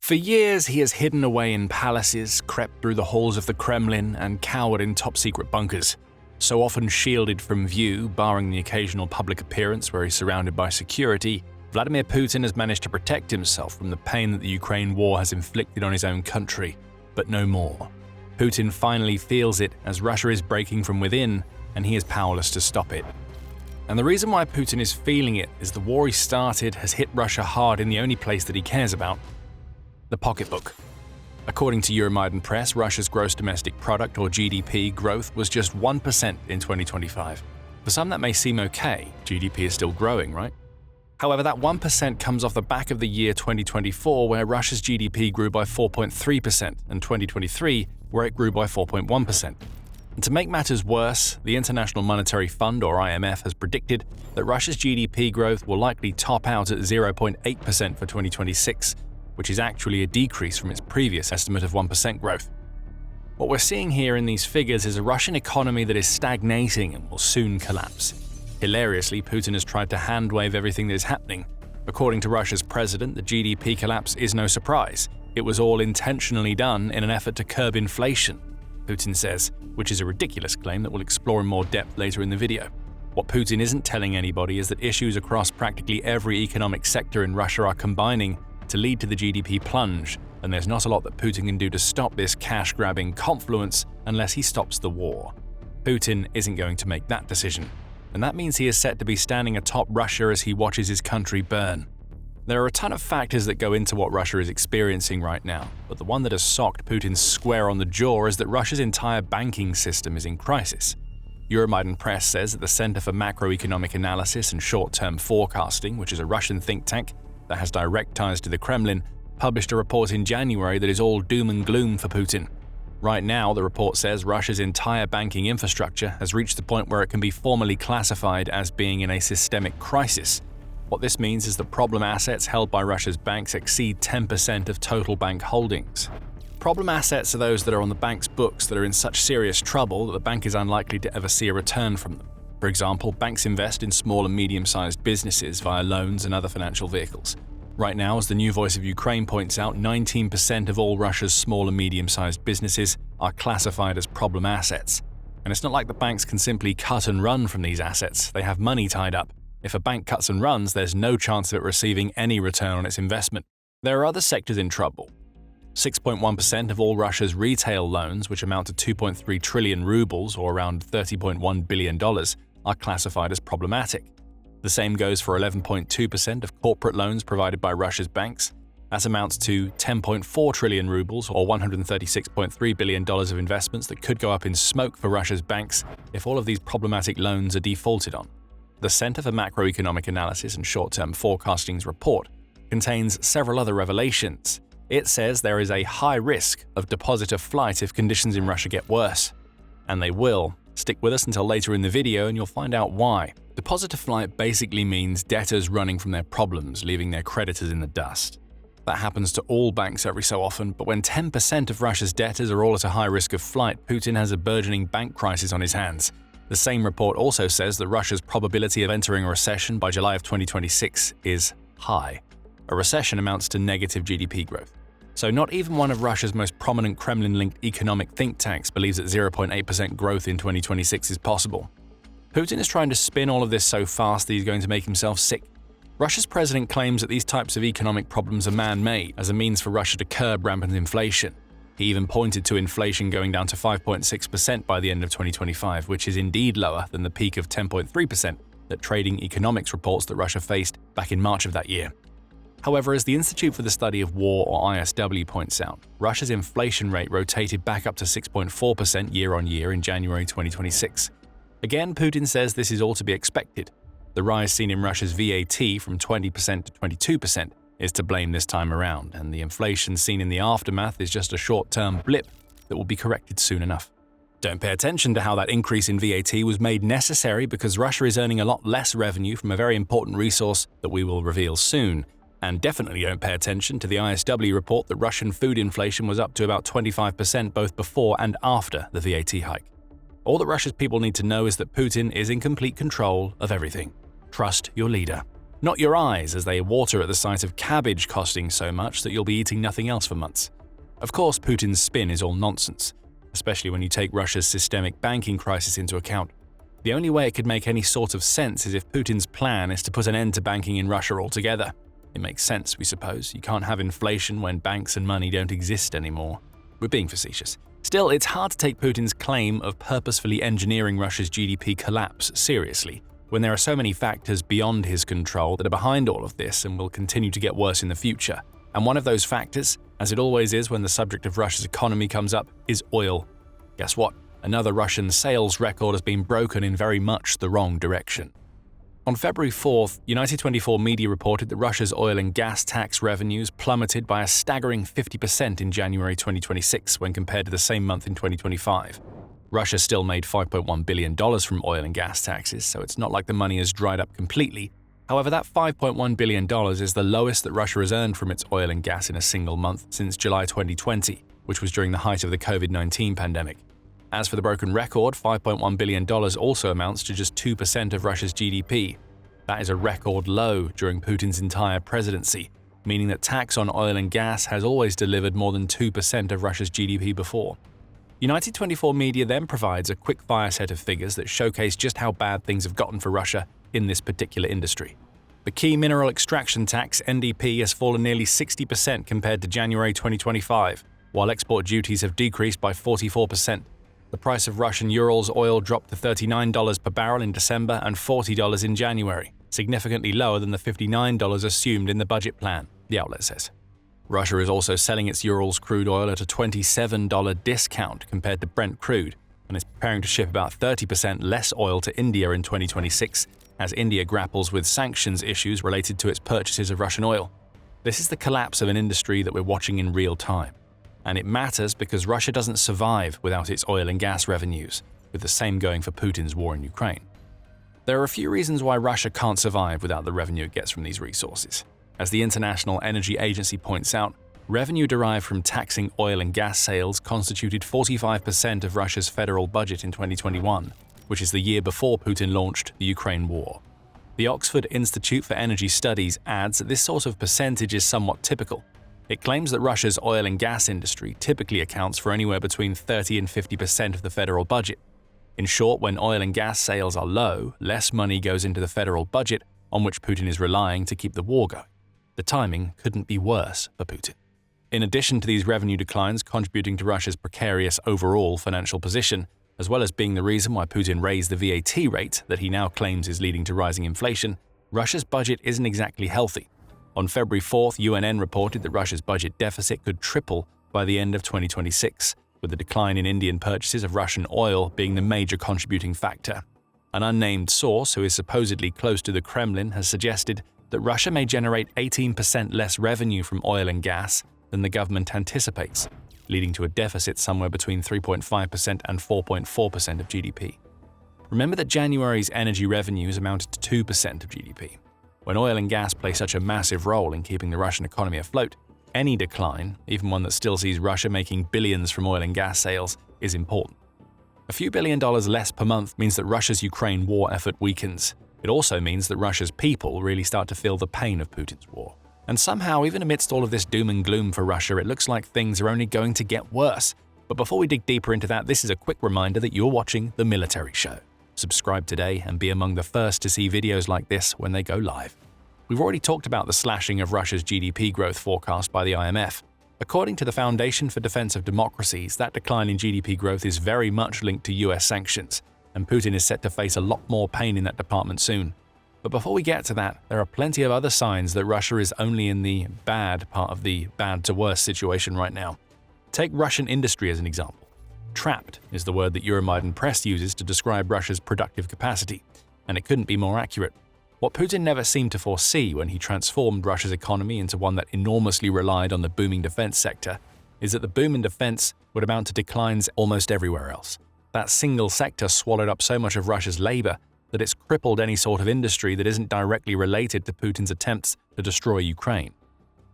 For years, he has hidden away in palaces, crept through the halls of the Kremlin, and cowered in top-secret bunkers. So often shielded from view, barring the occasional public appearance where he's surrounded by security, Vladimir Putin has managed to protect himself from the pain that the Ukraine war has inflicted on his own country, but no more. Putin finally feels it as Russia is breaking from within, and he is powerless to stop it. And the reason why Putin is feeling it is the war he started has hit Russia hard in the only place that he cares about: the pocketbook. According to Euromaidan Press, Russia's gross domestic product, or GDP, growth was just 1% in 2025. For some that may seem okay, GDP is still growing, right? However, that 1% comes off the back of the year 2024, where Russia's GDP grew by 4.3%, and 2023, where it grew by 4.1%. And to make matters worse, the International Monetary Fund, or IMF, has predicted that Russia's GDP growth will likely top out at 0.8% for 2026, which is actually a decrease from its previous estimate of 1% growth. What we're seeing here in these figures is a Russian economy that is stagnating and will soon collapse. Hilariously, Putin has tried to hand-wave everything that is happening. According to Russia's president, the GDP collapse is no surprise. It was all intentionally done in an effort to curb inflation, Putin says, which is a ridiculous claim that we'll explore in more depth later in the video. What Putin isn't telling anybody is that issues across practically every economic sector in Russia are combining to lead to the GDP plunge, and there's not a lot that Putin can do to stop this cash-grabbing confluence unless he stops the war. Putin isn't going to make that decision, and that means he is set to be standing atop Russia as he watches his country burn. There are a ton of factors that go into what Russia is experiencing right now, but the one that has socked Putin square on the jaw is that Russia's entire banking system is in crisis. Euromaidan Press says that the Center for Macroeconomic Analysis and Short-Term Forecasting, which is a Russian think tank that has direct ties to the Kremlin, published a report in January that is all doom and gloom for Putin. Right now, the report says Russia's entire banking infrastructure has reached the point where it can be formally classified as being in a systemic crisis. What this means is that problem assets held by Russia's banks exceed 10% of total bank holdings. Problem assets are those that are on the bank's books that are in such serious trouble that the bank is unlikely to ever see a return from them. For example, banks invest in small and medium-sized businesses via loans and other financial vehicles. Right now, as the New Voice of Ukraine points out, 19% of all Russia's small and medium-sized businesses are classified as problem assets. And it's not like the banks can simply cut and run from these assets. They have money tied up. If a bank cuts and runs, there's no chance of it receiving any return on its investment. There are other sectors in trouble. 6.1% of all Russia's retail loans, which amount to 2.3 trillion rubles, or around $30.1 billion, are classified as problematic. The same goes for 11.2% of corporate loans provided by Russia's banks. That amounts to 10.4 trillion rubles, or $136.3 billion of investments that could go up in smoke for Russia's banks if all of these problematic loans are defaulted on. The Center for Macroeconomic Analysis and Short-Term Forecasting's report contains several other revelations. It says there is a high risk of depositor flight if conditions in Russia get worse. And they will. Stick with us until later in the video and you'll find out why. Depositor flight basically means debtors running from their problems, leaving their creditors in the dust. That happens to all banks every so often, but when 10% of Russia's debtors are all at a high risk of flight, Putin has a burgeoning bank crisis on his hands. The same report also says that Russia's probability of entering a recession by July of 2026 is high. A recession amounts to negative GDP growth. So not even one of Russia's most prominent Kremlin-linked economic think tanks believes that 0.8% growth in 2026 is possible. Putin is trying to spin all of this so fast that he's going to make himself sick. Russia's president claims that these types of economic problems are man-made as a means for Russia to curb rampant inflation. He even pointed to inflation going down to 5.6% by the end of 2025, which is indeed lower than the peak of 10.3% that Trading Economics reports that Russia faced back in March of that year. However, as the Institute for the Study of War, or ISW, points out, Russia's inflation rate rotated back up to 6.4% year-on-year in January 2026. Again, Putin says this is all to be expected. The rise seen in Russia's VAT from 20% to 22% is to blame this time around, and the inflation seen in the aftermath is just a short-term blip that will be corrected soon enough. Don't pay attention to how that increase in VAT was made necessary because Russia is earning a lot less revenue from a very important resource that we will reveal soon. And definitely don't pay attention to the ISW report that Russian food inflation was up to about 25% both before and after the VAT hike. All that Russia's people need to know is that Putin is in complete control of everything. Trust your leader. Not your eyes as they water at the sight of cabbage costing so much that you'll be eating nothing else for months. Of course, Putin's spin is all nonsense, especially when you take Russia's systemic banking crisis into account. The only way it could make any sort of sense is if Putin's plan is to put an end to banking in Russia altogether. It makes sense, we suppose. You can't have inflation when banks and money don't exist anymore. We're being facetious. Still, it's hard to take Putin's claim of purposefully engineering Russia's GDP collapse seriously, when there are so many factors beyond his control that are behind all of this and will continue to get worse in the future. And one of those factors, as it always is when the subject of Russia's economy comes up, is oil. Guess what? Another Russian sales record has been broken in very much the wrong direction. On February 4th, United 24 media reported that Russia's oil and gas tax revenues plummeted by a staggering 50% in January 2026 when compared to the same month in 2025. Russia still made $5.1 billion from oil and gas taxes, so it's not like the money has dried up completely. However, that $5.1 billion is the lowest that Russia has earned from its oil and gas in a single month since July 2020, which was during the height of the COVID-19 pandemic. As for the broken record, $5.1 billion also amounts to just 2% of Russia's GDP. That is a record low during Putin's entire presidency, meaning that tax on oil and gas has always delivered more than 2% of Russia's GDP before. United 24 media then provides a quick-fire set of figures that showcase just how bad things have gotten for Russia in this particular industry. The key mineral extraction tax, NDP, has fallen nearly 60% compared to January 2025, while export duties have decreased by 44%. The price of Russian Urals oil dropped to $39 per barrel in December and $40 in January, significantly lower than the $59 assumed in the budget plan, the outlet says. Russia is also selling its Urals crude oil at a $27 discount compared to Brent crude, and is preparing to ship about 30% less oil to India in 2026 as India grapples with sanctions issues related to its purchases of Russian oil. This is the collapse of an industry that we're watching in real time. And it matters because Russia doesn't survive without its oil and gas revenues, with the same going for Putin's war in Ukraine. There are a few reasons why Russia can't survive without the revenue it gets from these resources. As the International Energy Agency points out, revenue derived from taxing oil and gas sales constituted 45% of Russia's federal budget in 2021, which is the year before Putin launched the Ukraine war. The Oxford Institute for Energy Studies adds that this sort of percentage is somewhat typical. It claims that Russia's oil and gas industry typically accounts for anywhere between 30 and 50% of the federal budget. In short, when oil and gas sales are low, less money goes into the federal budget on which Putin is relying to keep the war going. The timing couldn't be worse for Putin. In addition to these revenue declines contributing to Russia's precarious overall financial position, as well as being the reason why Putin raised the VAT rate that he now claims is leading to rising inflation, Russia's budget isn't exactly healthy. On February 4th, UNN reported that Russia's budget deficit could triple by the end of 2026, with the decline in Indian purchases of Russian oil being the major contributing factor. An unnamed source who is supposedly close to the Kremlin has suggested that Russia may generate 18% less revenue from oil and gas than the government anticipates, leading to a deficit somewhere between 3.5% and 4.4% of GDP. Remember that January's energy revenues amounted to 2% of GDP. When oil and gas play such a massive role in keeping the Russian economy afloat, any decline, even one that still sees Russia making billions from oil and gas sales, is important. A few $1 billion less per month means that Russia's Ukraine war effort weakens. It also means that Russia's people really start to feel the pain of Putin's war. And somehow, even amidst all of this doom and gloom for Russia, it looks like things are only going to get worse. But before we dig deeper into that, this is a quick reminder that you're watching The Military Show. Subscribe today and be among the first to see videos like this when they go live. We've already talked about the slashing of Russia's GDP growth forecast by the IMF. According to the Foundation for Defense of Democracies, that decline in GDP growth is very much linked to US sanctions, and Putin is set to face a lot more pain in that department soon. But before we get to that, there are plenty of other signs that Russia is only in the bad part of the bad to worse situation right now. Take Russian industry as an example. Trapped is the word that Euromaidan Press uses to describe Russia's productive capacity, and it couldn't be more accurate. What Putin never seemed to foresee when he transformed Russia's economy into one that enormously relied on the booming defense sector is that the boom in defense would amount to declines almost everywhere else. That single sector swallowed up so much of Russia's labor that it's crippled any sort of industry that isn't directly related to Putin's attempts to destroy Ukraine.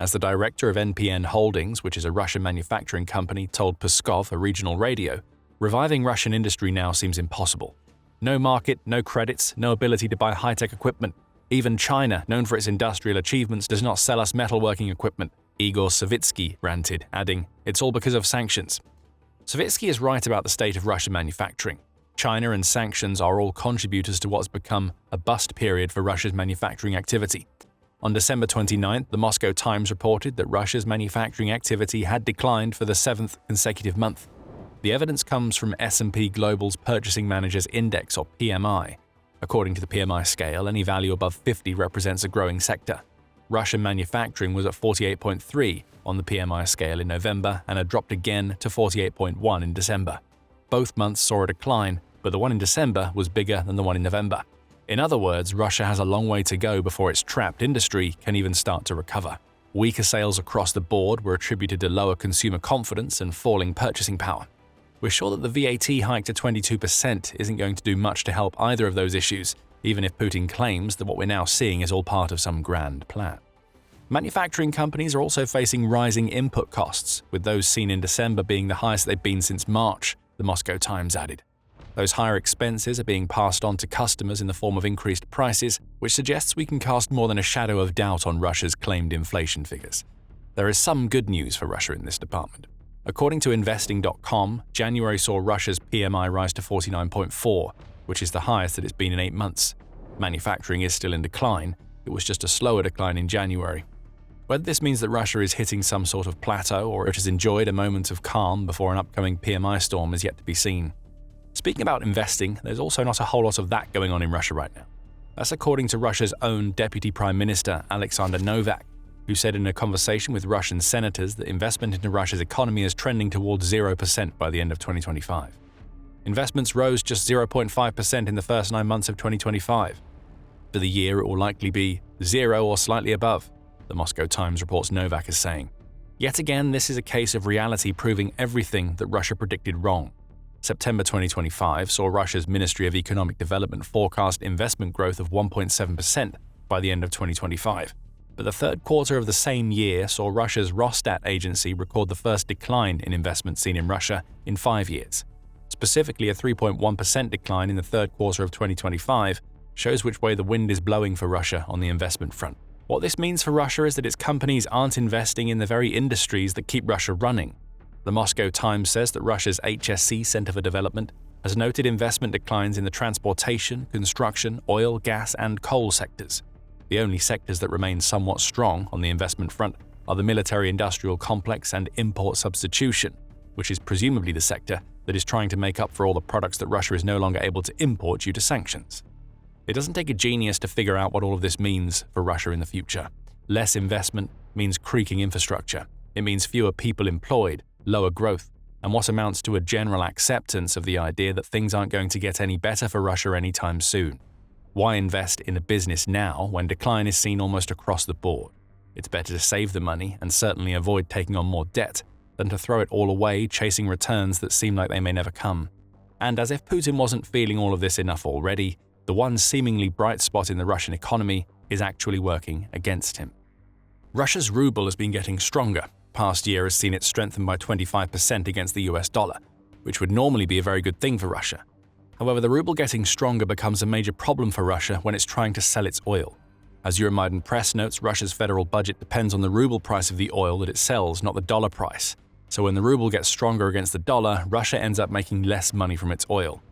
As the director of NPN Holdings, which is a Russian manufacturing company, told Peskov, a regional radio, reviving Russian industry now seems impossible. No market, no credits, no ability to buy high-tech equipment. Even China, known for its industrial achievements, does not sell us metalworking equipment, Igor Savitsky ranted, adding, "It's all because of sanctions." Savitsky is right about the state of Russian manufacturing. China and sanctions are all contributors to what's become a bust period for Russia's manufacturing activity. On December 29th, the Moscow Times reported that Russia's manufacturing activity had declined for the 7th consecutive month. The evidence comes from S&P Global's Purchasing Managers Index, or PMI. According to the PMI scale, any value above 50 represents a growing sector. Russian manufacturing was at 48.3 on the PMI scale in November and had dropped again to 48.1 in December. Both months saw a decline, but the one in December was bigger than the one in November. In other words, Russia has a long way to go before its trapped industry can even start to recover. Weaker sales across the board were attributed to lower consumer confidence and falling purchasing power. We're sure that the VAT hike to 22% isn't going to do much to help either of those issues, even if Putin claims that what we're now seeing is all part of some grand plan. Manufacturing companies are also facing rising input costs, with those seen in December being the highest they've been since March, the Moscow Times added. Those higher expenses are being passed on to customers in the form of increased prices, which suggests we can cast more than a shadow of doubt on Russia's claimed inflation figures. There is some good news for Russia in this department. According to investing.com, January saw Russia's PMI rise to 49.4, which is the highest that it's been in 8 months. Manufacturing is still in decline. It was just a slower decline in January. Whether this means that Russia is hitting some sort of plateau or it has enjoyed a moment of calm before an upcoming PMI storm is yet to be seen. Speaking about investing, there's also not a whole lot of that going on in Russia right now. That's according to Russia's own Deputy Prime Minister Alexander Novak, who said in a conversation with Russian senators that investment into Russia's economy is trending towards 0% by the end of 2025. Investments rose just 0.5% in the first 9 months of 2025. For the year, it will likely be 0 or slightly above, the Moscow Times reports Novak as saying. Yet again, this is a case of reality proving everything that Russia predicted wrong. September 2025 saw Russia's Ministry of Economic Development forecast investment growth of 1.7% by the end of 2025. But the third quarter of the same year saw Russia's Rosstat agency record the first decline in investment seen in Russia in 5 years. Specifically, a 3.1% decline in the third quarter of 2025 shows which way the wind is blowing for Russia on the investment front. What this means for Russia is that its companies aren't investing in the very industries that keep Russia running. The Moscow Times says that Russia's HSC Center for Development has noted investment declines in the transportation, construction, oil, gas, and coal sectors. The only sectors that remain somewhat strong on the investment front are the military-industrial complex and import substitution, which is presumably the sector that is trying to make up for all the products that Russia is no longer able to import due to sanctions. It doesn't take a genius to figure out what all of this means for Russia in the future. Less investment means creaking infrastructure. It means fewer people employed, lower growth, and what amounts to a general acceptance of the idea that things aren't going to get any better for Russia anytime soon. Why invest in a business now when decline is seen almost across the board? It's better to save the money and certainly avoid taking on more debt than to throw it all away chasing returns that seem like they may never come. And as if Putin wasn't feeling all of this enough already, the one seemingly bright spot in the Russian economy is actually working against him. Russia's ruble has been getting stronger. Past year has seen it strengthen by 25% against the US dollar, which would normally be a very good thing for Russia. However, the ruble getting stronger becomes a major problem for Russia when it's trying to sell its oil. As Euromaidan Press notes, Russia's federal budget depends on the ruble price of the oil that it sells, not the dollar price. So when the ruble gets stronger against the dollar, Russia ends up making less money from its oil.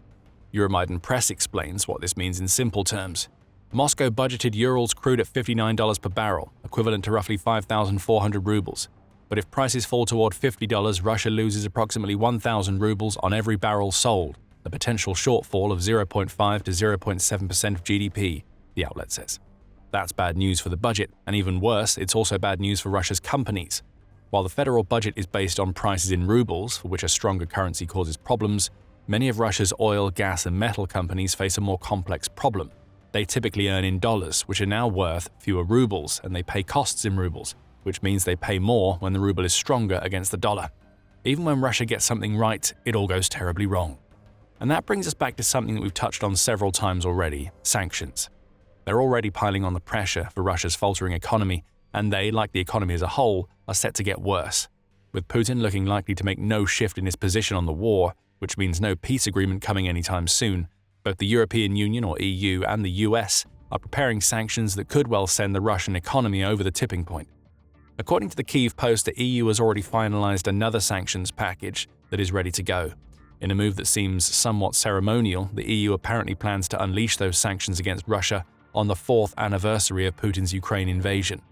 Euromaidan Press explains what this means in simple terms. Moscow budgeted Urals crude at $59 per barrel, equivalent to roughly 5,400 rubles. But if prices fall toward $50, Russia loses approximately 1,000 rubles on every barrel sold, a potential shortfall of 0.5 to 0.7% of GDP, the outlet says. That's bad news for the budget, and even worse, it's also bad news for Russia's companies. While the federal budget is based on prices in rubles, for which a stronger currency causes problems, many of Russia's oil, gas, and metal companies face a more complex problem. They typically earn in dollars, which are now worth fewer rubles, and they pay costs in rubles, which means they pay more when the ruble is stronger against the dollar. Even when Russia gets something right, it all goes terribly wrong. And that brings us back to something that we've touched on several times already: sanctions. They're already piling on the pressure for Russia's faltering economy, and they, like the economy as a whole, are set to get worse. With Putin looking likely to make no shift in his position on the war, which means no peace agreement coming anytime soon, both the European Union or EU and the US are preparing sanctions that could well send the Russian economy over the tipping point. According to the Kyiv Post, the EU has already finalized another sanctions package that is ready to go. In a move that seems somewhat ceremonial, the EU apparently plans to unleash those sanctions against Russia on the 4th anniversary of Putin's Ukraine invasion.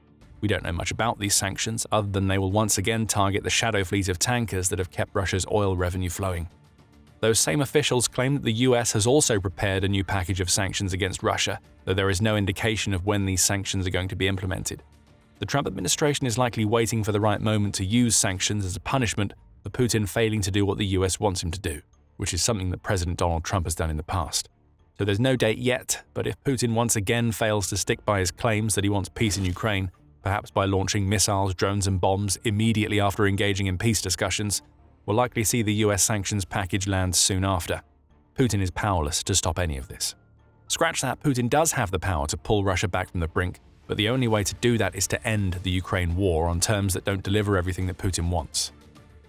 We don't know much about these sanctions, other than they will once again target the shadow fleet of tankers that have kept Russia's oil revenue flowing. Those same officials claim that the US has also prepared a new package of sanctions against Russia, though there is no indication of when these sanctions are going to be implemented. The Trump administration is likely waiting for the right moment to use sanctions as a punishment for Putin failing to do what the US wants him to do, which is something that President Donald Trump has done in the past. So there's no date yet, but if Putin once again fails to stick by his claims that he wants peace in Ukraine, perhaps by launching missiles, drones and bombs immediately after engaging in peace discussions, we'll likely see the US sanctions package land soon after. Putin is powerless to stop any of this. Scratch that, Putin does have the power to pull Russia back from the brink, but the only way to do that is to end the Ukraine war on terms that don't deliver everything that Putin wants.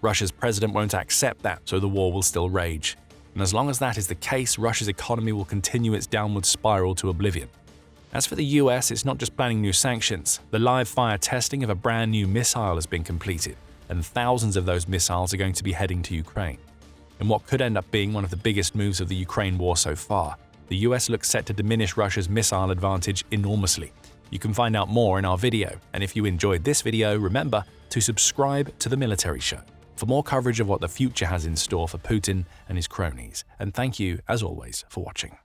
Russia's president won't accept that, so the war will still rage. And as long as that is the case, Russia's economy will continue its downward spiral to oblivion. As for the US, it's not just planning new sanctions. The live-fire testing of a brand new missile has been completed, and thousands of those missiles are going to be heading to Ukraine. In what could end up being one of the biggest moves of the Ukraine war so far, the US looks set to diminish Russia's missile advantage enormously. You can find out more in our video, and if you enjoyed this video, remember to subscribe to The Military Show for more coverage of what the future has in store for Putin and his cronies. And thank you, as always, for watching.